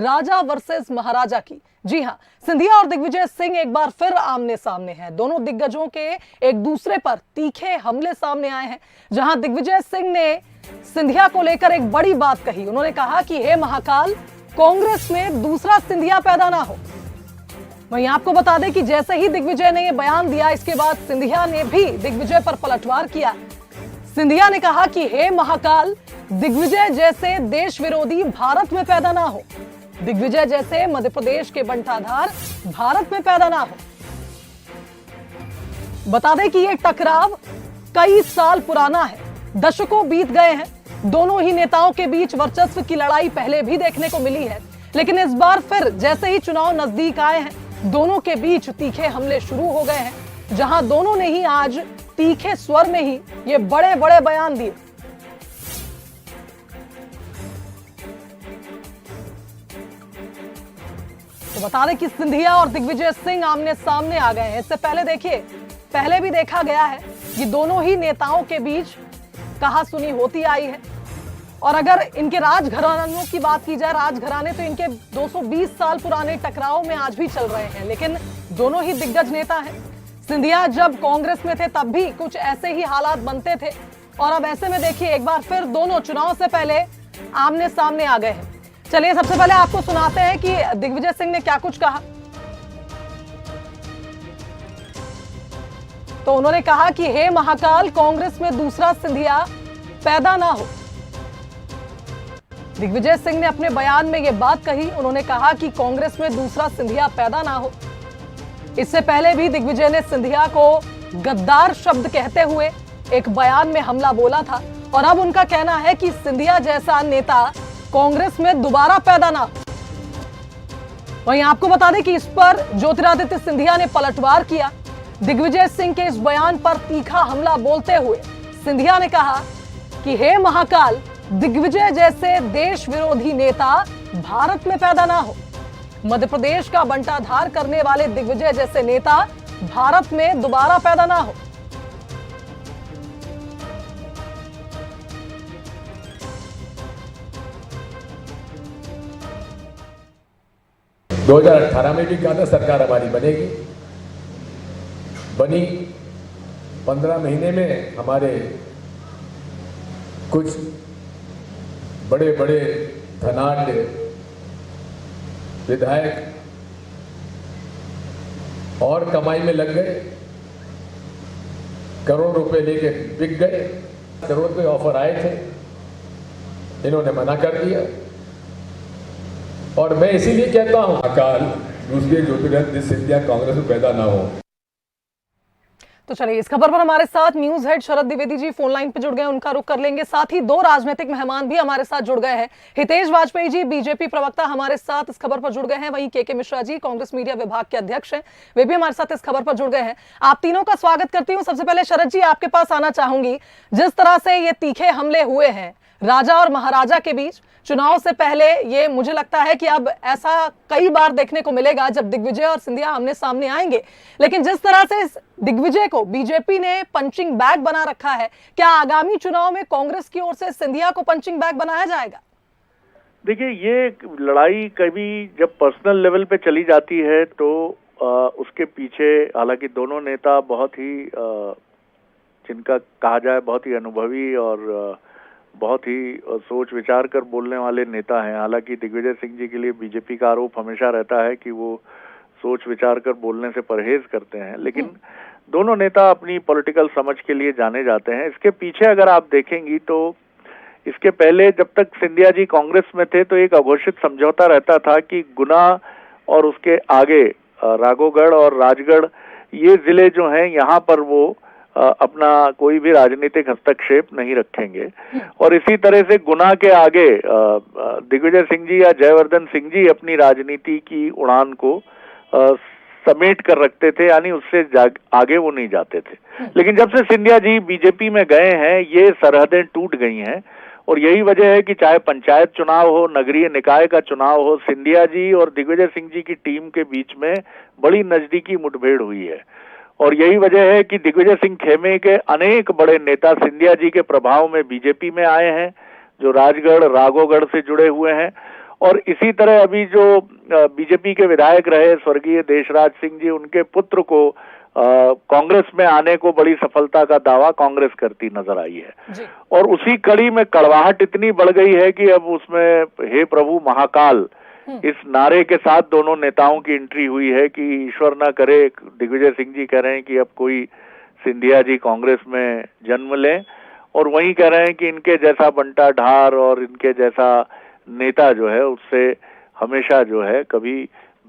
राजा versus महाराजा की। जी हां, सिंधिया और दिग्विजय सिंह एक बार फिर आमने सामने हैं। दोनों दिग्गजों के एक दूसरे पर तीखे हमले सामने आए हैं, जहां दिग्विजय सिंह ने सिंधिया को लेकर एक बड़ी बात कही। उन्होंने कहा कि हे महाकाल, कांग्रेस में दूसरा सिंधिया पैदा ना हो। वहीं आपको बता दें कि जैसे ही दिग्विजय ने यह बयान दिया, इसके बाद सिंधिया ने भी दिग्विजय पर पलटवार किया। सिंधिया ने कहा कि हे महाकाल, दिग्विजय जैसे देश विरोधी भारत में पैदा ना हो, दिग्विजय जैसे मध्य प्रदेश के बंटाधार भारत में पैदा ना हो। बता दें कि यह टकराव कई साल पुराना है, दशकों बीत गए हैं। दोनों ही नेताओं के बीच वर्चस्व की लड़ाई पहले भी देखने को मिली है, लेकिन इस बार फिर जैसे ही चुनाव नजदीक आए हैं, दोनों के बीच तीखे हमले शुरू हो गए हैं, जहां दोनों ने ही आज तीखे स्वर में ही ये बड़े बड़े बयान दिए। तो बता दें कि सिंधिया और दिग्विजय सिंह आमने सामने आ गए हैं। इससे पहले देखिए, पहले भी देखा गया है कि दोनों ही नेताओं के बीच कहासुनी होती आई है। और अगर इनके राजघरानों की बात की जाए, राजघराने तो इनके 220 साल पुराने टकराव में आज भी चल रहे हैं, लेकिन दोनों ही दिग्गज नेता हैं। सिंधिया जब कांग्रेस में थे तब भी कुछ ऐसे ही हालात बनते थे, और अब ऐसे में देखिए एक बार फिर दोनों चुनाव से पहले आमने सामने आ गए हैं। चलिए सबसे पहले आपको सुनाते हैं कि दिग्विजय सिंह ने क्या कुछ कहा। तो उन्होंने कहा कि हे महाकाल, कांग्रेस में दूसरा सिंधिया पैदा ना हो। दिग्विजय सिंह ने अपने बयान में यह बात कही। उन्होंने कहा कि कांग्रेस में दूसरा सिंधिया पैदा ना हो। इससे पहले भी दिग्विजय ने सिंधिया को गद्दार शब्द कहते हुए एक बयान में हमला बोला था, और अब उनका कहना है कि सिंधिया जैसा नेता कांग्रेस में दोबारा पैदा ना हो। वहीं आपको बता दें कि इस पर ज्योतिरादित्य सिंधिया ने पलटवार किया। दिग्विजय सिंह के इस बयान पर तीखा हमला बोलते हुए सिंधिया ने कहा कि हे महाकाल, दिग्विजय जैसे देश विरोधी नेता भारत में पैदा ना हो। मध्य प्रदेश का बंटाधार करने वाले दिग्विजय जैसे नेता भारत में दोबारा पैदा ना हो। 2018 में भी कहा था सरकार हमारी बनेगी, बनी। 15 महीने में हमारे कुछ बड़े बड़े धनाढ्य विधायक और कमाई में लग गए, करोड़ रुपए लेके बिक गए। करोड़ पे ऑफर आए थे, इन्होंने मना कर दिया। और मैं इसीलिए कहता हूं, अकाल दूसरे ज्योतिरादित्य सिंधिया कांग्रेस में पैदा ना हो। तो चलिए इस खबर पर हमारे साथ न्यूज हेड शरद द्विवेदी जी फोन लाइन पर जुड़ गए, उनका रुख कर लेंगे। साथ ही दो राजनीतिक मेहमान भी हमारे साथ जुड़ गए हैं। हितेश वाजपेयी जी बीजेपी प्रवक्ता हमारे साथ इस खबर पर जुड़ गए हैं। वहीं के मिश्रा जी कांग्रेस मीडिया विभाग के अध्यक्ष हैं, वे भी हमारे साथ इस खबर पर जुड़ गए हैं। आप तीनों का स्वागत करती हूँ। सबसे पहले शरद जी आपके पास आना चाहूंगी। जिस तरह से ये तीखे हमले हुए हैं राजा और महाराजा के बीच चुनाव से पहले, ये मुझे लगता है कि अब ऐसा कई बार देखने को मिलेगा जब दिग्विजय और सिंधिया आमने सामने आएंगे। लेकिन जिस तरह से इस दिग्विजय को बीजेपी ने पंचिंग बैग बना रखा है, क्या आगामी चुनाव में कांग्रेस की ओर से सिंधिया को पंचिंग बैग बनाया जाएगा? देखिए, ये लड़ाई कभी जब पर्सनल लेवल पे चली जाती है तो उसके पीछे, हालांकि दोनों नेता बहुत ही जिनका कहा जाए बहुत ही अनुभवी और बहुत ही सोच विचार कर बोलने वाले नेता हैं। हालांकि दिग्विजय सिंह जी के लिए बीजेपी का आरोप हमेशा रहता है कि वो सोच विचार कर बोलने से परहेज करते हैं, लेकिन दोनों नेता अपनी पॉलिटिकल समझ के लिए जाने जाते हैं। इसके पीछे अगर आप देखेंगी तो इसके पहले जब तक सिंधिया जी कांग्रेस में थे तो एक अघोषित समझौता रहता था कि गुना और उसके आगे राघोगढ़ और राजगढ़, ये जिले जो हैं यहाँ पर वो अपना कोई भी राजनीतिक हस्तक्षेप नहीं रखेंगे। और इसी तरह से गुना के आगे दिग्विजय सिंह जी या जयवर्धन सिंह जी अपनी राजनीति की उड़ान को समेट कर रखते थे, यानी उससे आगे वो नहीं जाते थे। लेकिन जब से सिंधिया जी बीजेपी में गए हैं, ये सरहदें टूट गई हैं। और यही वजह है कि चाहे पंचायत चुनाव हो, नगरीय निकाय का चुनाव हो, सिंधिया जी और दिग्विजय सिंह जी की टीम के बीच में बड़ी नजदीकी मुठभेड़ हुई है। और यही वजह है कि दिग्विजय सिंह खेमे के अनेक बड़े नेता सिंधिया जी के प्रभाव में बीजेपी में आए हैं, जो राजगढ़ राघोगढ़ से जुड़े हुए हैं। और इसी तरह अभी जो बीजेपी के विधायक रहे स्वर्गीय देशराज सिंह जी, उनके पुत्र को कांग्रेस में आने को बड़ी सफलता का दावा कांग्रेस करती नजर आई है। और उसी कड़ी में कड़वाहट इतनी बढ़ गई है कि अब उसमें हे प्रभु महाकाल इस नारे के साथ दोनों नेताओं की एंट्री हुई है कि ईश्वर ना करे, दिग्विजय सिंह जी कह रहे हैं कि अब कोई सिंधिया जी कांग्रेस में जन्म लें, और वहीं कह रहे हैं कि इनके जैसा बंटा ढार और इनके जैसा नेता जो है उससे हमेशा जो है कभी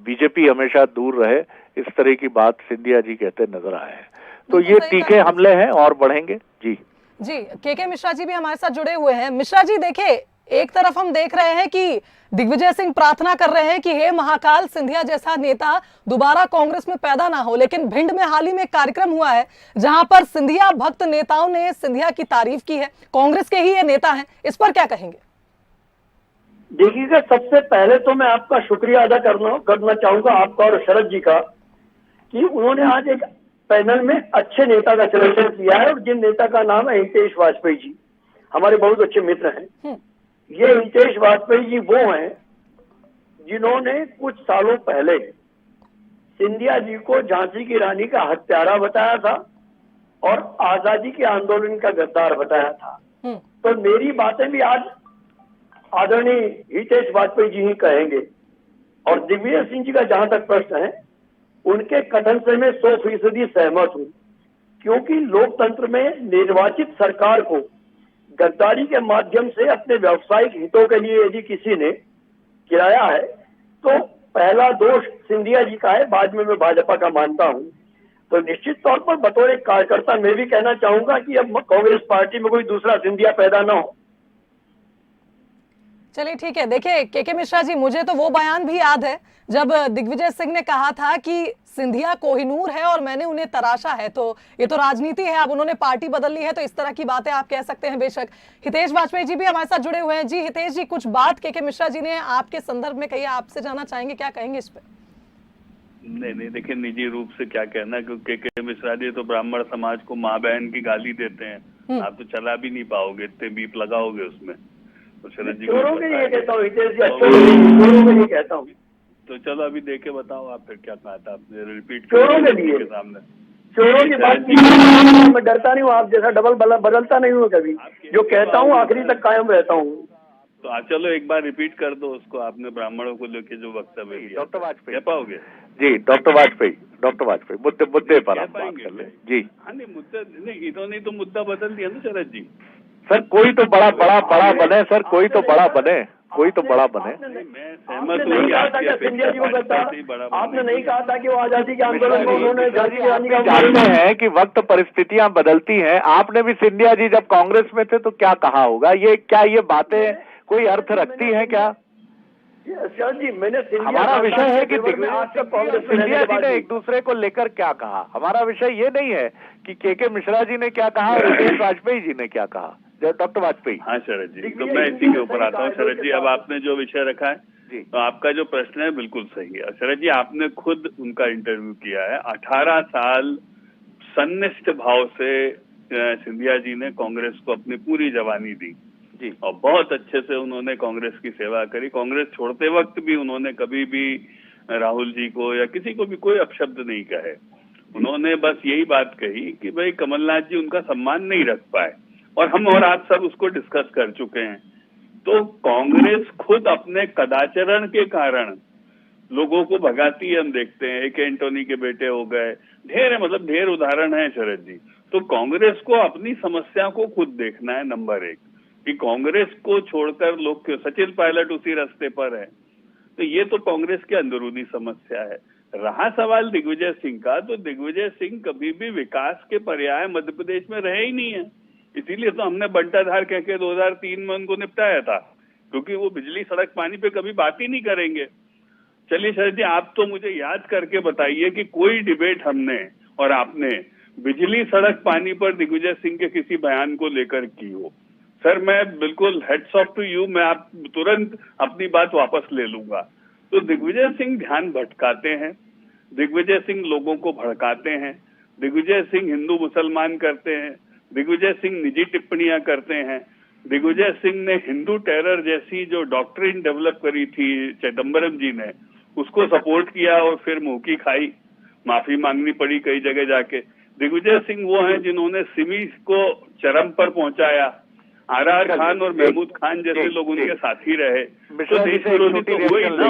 बीजेपी हमेशा दूर रहे, इस तरह की बात सिंधिया जी कहते नजर आए हैं। तो ये तीखे हमले हैं और बढ़ेंगे। जी के मिश्रा जी भी हमारे साथ जुड़े हुए हैं। मिश्रा जी देखिए, एक तरफ हम देख रहे हैं कि दिग्विजय सिंह प्रार्थना कर रहे हैं कि हे महाकाल सिंधिया जैसा नेता दोबारा कांग्रेस में पैदा ना हो, लेकिन भिंड में हाल ही में एक कार्यक्रम हुआ है जहां पर सिंधिया भक्त नेताओं ने सिंधिया की तारीफ की है, कांग्रेस के ही ये नेता हैं, इस पर क्या कहेंगे? देखिएगा, सबसे पहले तो मैं आपका शुक्रिया अदा करना चाहूंगा आपका और शरद जी का, कि उन्होंने आज एक पैनल में अच्छे नेता का सिलेक्शन किया है, और जिन नेता का नाम है हितेश वाजपेयी जी, हमारे बहुत अच्छे मित्र हैं। ये हितेश वाजपेयी जी वो हैं जिन्होंने कुछ सालों पहले सिंधिया जी को झांसी की रानी का हत्यारा बताया था और आजादी के आंदोलन का गद्दार बताया था। तो मेरी बातें भी आज आदरणीय हितेश वाजपेयी जी ही कहेंगे। और दिग्विजय सिंह जी का जहां तक प्रश्न है, उनके कथन से मैं 100% सहमत हूं, क्योंकि लोकतंत्र में निर्वाचित सरकार को गद्दारी के माध्यम से अपने व्यावसायिक हितों के लिए यदि किसी ने गिराया है तो पहला दोष सिंधिया जी का है, बाद में मैं भाजपा का मानता हूं। तो निश्चित तौर पर बतौर एक कार्यकर्ता मैं भी कहना चाहूंगा कि अब कांग्रेस पार्टी में कोई दूसरा सिंधिया पैदा ना हो। चलिए ठीक है। देखिए के मिश्रा जी, मुझे तो वो बयान भी याद है जब दिग्विजय सिंह ने कहा था कि सिंधिया कोहिनूर है और मैंने उन्हें तराशा है। तो ये तो राजनीति है, अब उन्होंने पार्टी बदल ली है, तो इस तरह की बातें आप कह सकते हैं बेशक। हितेश वाजपेयी जी भी हमारे साथ जुड़े हुए हैं। जी हितेश जी, कुछ बात के मिश्रा जी ने आपके संदर्भ में कही, आपसे जानना चाहेंगे, क्या कहेंगे इस पे? नहीं, देखिए निजी रूप से क्या कहना, क्योंकि के मिश्रा जी तो ब्राह्मण समाज को माँ बहन की गाली देते हैं, आप तो चला भी नहीं पाओगे, इतने बीप लगाओगे उसमें। तो शरद जी चोरों के लिए कहता हूँ, हितेश जी चोरों के लिए कहता हूँ। तो चलो अभी देख के बताओ आप फिर क्या कहा था आपने, रिपीट चोरों के लिए के सामने। चोरों की बात की, मैं डरता नहीं हूँ, आप जैसा डबल बदलता नहीं हूँ कभी, जो कहता हूँ आखिरी तक कायम रहता हूँ। तो आप चलो एक बार रिपीट कर दो उसको, आपने ब्राह्मणों को लेके जो वक्तव्य दिया। डॉक्टर वाजपेयी कह पाओगे? जी डॉक्टर वाजपेयी मुद्दे पर आप बात कर ले। जी हाँ, नहीं मुद्दा नहीं, इन्होंने तो मुद्दा बदल दिया ना शरद जी। सर कोई तो बड़ा बने, सर कोई तो बड़ा बने, कोई तो बड़ा बने। मैं सहमत नहीं कहा था कि सिंधिया जी को आपने नहीं कहा था कि वो आजादी के आंदोलन में उन्होंने झांसी की रानी का, जानते हैं कि वक्त परिस्थितियां बदलती हैं। आपने भी सिंधिया जी जब कांग्रेस में थे तो क्या कहा होगा, ये बातें कोई अर्थ रखती हैं क्या? सर जी, मैंने हमारा विषय है कि सिंधिया जी ने एक दूसरे को लेकर क्या कहा, हमारा विषय ये नहीं है कि के मिश्रा जी ने क्या कहा और हितेश वाजपेयी जी ने क्या कहा। डॉक्टर वाजपेयी। हाँ शरद जी, तो मैं इसी के ऊपर आता हूँ। शरद जी, अब आपने जो विषय रखा है तो आपका जो प्रश्न है बिल्कुल सही है। शरद जी, आपने खुद उनका इंटरव्यू किया है। 18 साल सन्निष्ठ भाव से सिंधिया जी ने कांग्रेस को अपनी पूरी जवानी दी जी, और बहुत अच्छे से उन्होंने कांग्रेस की सेवा करी। कांग्रेस छोड़ते वक्त भी उन्होंने कभी भी राहुल जी को या किसी को भी कोई अपशब्द नहीं कहे। उन्होंने बस यही बात कही कि भाई कमलनाथ जी उनका सम्मान नहीं रख पाए, और हम और आप सब उसको डिस्कस कर चुके हैं। तो कांग्रेस खुद अपने कदाचरण के कारण लोगों को भगाती है, हम देखते हैं। एक एंटोनी के बेटे हो गए, ढेर है, मतलब ढेर उदाहरण है शरद जी। तो कांग्रेस को अपनी समस्या को खुद देखना है, नंबर 1, कि कांग्रेस को छोड़कर लोग क्यों, सचिन पायलट उसी रास्ते पर है। तो ये तो कांग्रेस की अंदरूनी समस्या है। रहा सवाल दिग्विजय सिंह का, तो दिग्विजय सिंह कभी भी विकास के पर्याय मध्य प्रदेश में रहे ही नहीं है। इसीलिए तो हमने बंटाधार कह के 2003 में उनको निपटाया था, क्योंकि वो बिजली सड़क पानी पे कभी बात ही नहीं करेंगे। चलिए शरद जी, आप तो मुझे याद करके बताइए कि कोई डिबेट हमने और आपने बिजली सड़क पानी पर दिग्विजय सिंह के किसी बयान को लेकर की हो। सर मैं बिल्कुल हेड्स ऑफ टू यू, मैं आप तुरंत अपनी बात वापस ले लूंगा। तो दिग्विजय सिंह ध्यान भटकाते हैं, दिग्विजय सिंह लोगों को भड़काते हैं, दिग्विजय सिंह हिंदू मुसलमान करते हैं, दिग्विजय सिंह निजी टिप्पणियां करते हैं। दिग्विजय सिंह ने हिंदू टेरर जैसी जो डॉक्ट्रिन डेवलप करी थी चिदम्बरम जी ने, उसको सपोर्ट किया और फिर मुंह की खाई, माफी मांगनी पड़ी कई जगह जाके। दिग्विजय सिंह वो हैं जिन्होंने सिमी को चरम पर पहुंचाया। आर खान और महमूद खान जैसे लोग उनके साथी रहे, तो देश विरोधी तो हुए ही ना।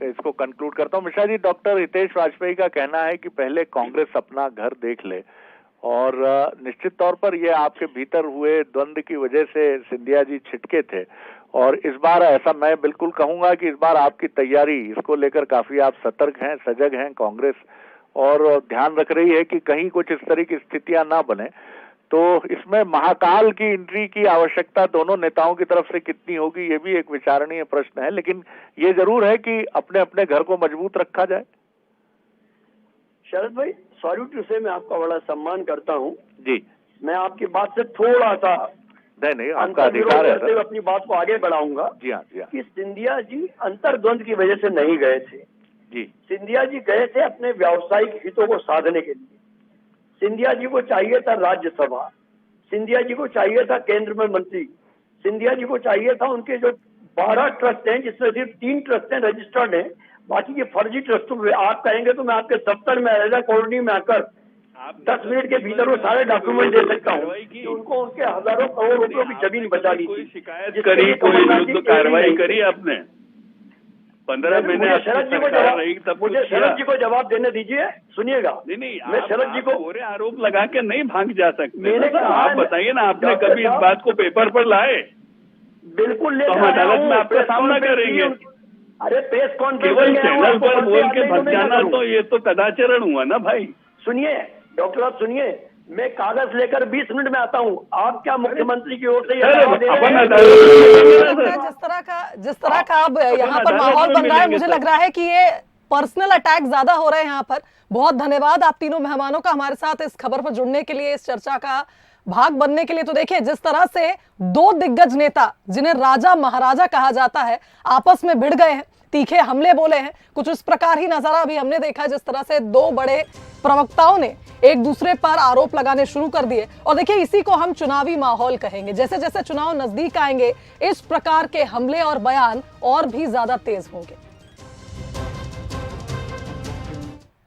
इसको कंक्लूड करता हूँ। मिश्रा जी, डॉक्टर हितेश वाजपेयी का कहना है कि पहले कांग्रेस अपना घर देख ले, और निश्चित तौर पर ये आपके भीतर हुए द्वंद्व की वजह से सिंधिया जी छिटके थे, और इस बार ऐसा मैं बिल्कुल कहूंगा कि इस बार आपकी तैयारी इसको लेकर काफी आप सतर्क हैं, सजग हैं कांग्रेस, और ध्यान रख रही है कि कहीं कुछ इस तरह की स्थितियां ना बने। तो इसमें महाकाल की एंट्री की आवश्यकता दोनों नेताओं की तरफ से कितनी होगी, ये भी एक विचारणीय प्रश्न है, लेकिन ये जरूर है कि अपने अपने घर को मजबूत रखा जाए। शरद भाई, सॉरी टू से मैं आपका बड़ा सम्मान करता हूँ जी, मैं आपकी बात से थोड़ा सा नहीं आपका अधिकार है, करते हुए अपनी बात को आगे बढ़ाऊंगा। जी हाँ, जी हाँ। कि सिंधिया जी अंतर्द्वंद की वजह से नहीं गए थे जी। सिंधिया जी गए थे अपने व्यावसायिक हितों को साधने के लिए। सिंधिया जी को चाहिए था राज्यसभा, सिंधिया जी को चाहिए था केंद्र में मंत्री, सिंधिया जी को चाहिए था उनके जो 12 ट्रस्ट हैं जिसमें सिर्फ 3 ट्रस्ट हैं रजिस्टर्ड हैं, बाकी ये फर्जी ट्रस्ट हुए। आप कहेंगे तो मैं आपके दफ्तर में एज कॉलोनी में आकर 10 मिनट के भीतर वो सारे डॉक्यूमेंट दे सकता हूँ कि उनको उनके हजारों करोड़ रुपयों की जमीन बचा ली थी। शिकायत करी, कोई युद्ध कार्रवाई करी आपने? 15 महीने शरद जी को मुझे शरद जी को जवाब देने दीजिए, सुनिएगा। नहीं, मैं शरद जी को पूरे आरोप लगा के नहीं भाग जा सकते। मैंने कहा, आप बताइए ना, आपने कभी इस बात को पेपर पर लाए? बिल्कुल ले, तो हम अदालत में आपका सामना करेंगे। अरे प्रेस कॉन्फ्रेंस केवल चैनल पर बोल के भग जाना तो ये तो कदाचरण हुआ ना भाई। सुनिए डॉक्टर साहब, सुनिए, मैं कागज लेकर 20 मिनट में आता हूँ। आप क्या मुख्यमंत्री की ओर से जिस तरह का अब यहाँ पर माहौल बन रहा है, मुझे लग रहा है कि ये पर्सनल अटैक ज्यादा हो रहे हैं यहाँ पर। बहुत धन्यवाद आप तीनों मेहमानों का हमारे साथ इस खबर पर जुड़ने के लिए, इस चर्चा का भाग बनने के लिए। तो देखिए, जिस तरह से 2 दिग्गज नेता जिन्हें राजा महाराजा कहा जाता है आपस में भिड़ गए हैं, तीखे हमले बोले हैं, कुछ इस प्रकार ही नजारा अभी हमने देखा, जिस तरह से 2 बड़े प्रवक्ताओं ने एक दूसरे पर आरोप लगाने शुरू कर दिए। और देखिए, इसी को हम चुनावी माहौल कहेंगे। जैसे जैसे चुनाव नजदीक आएंगे, इस प्रकार के हमले और बयान और भी ज्यादा तेज होंगे।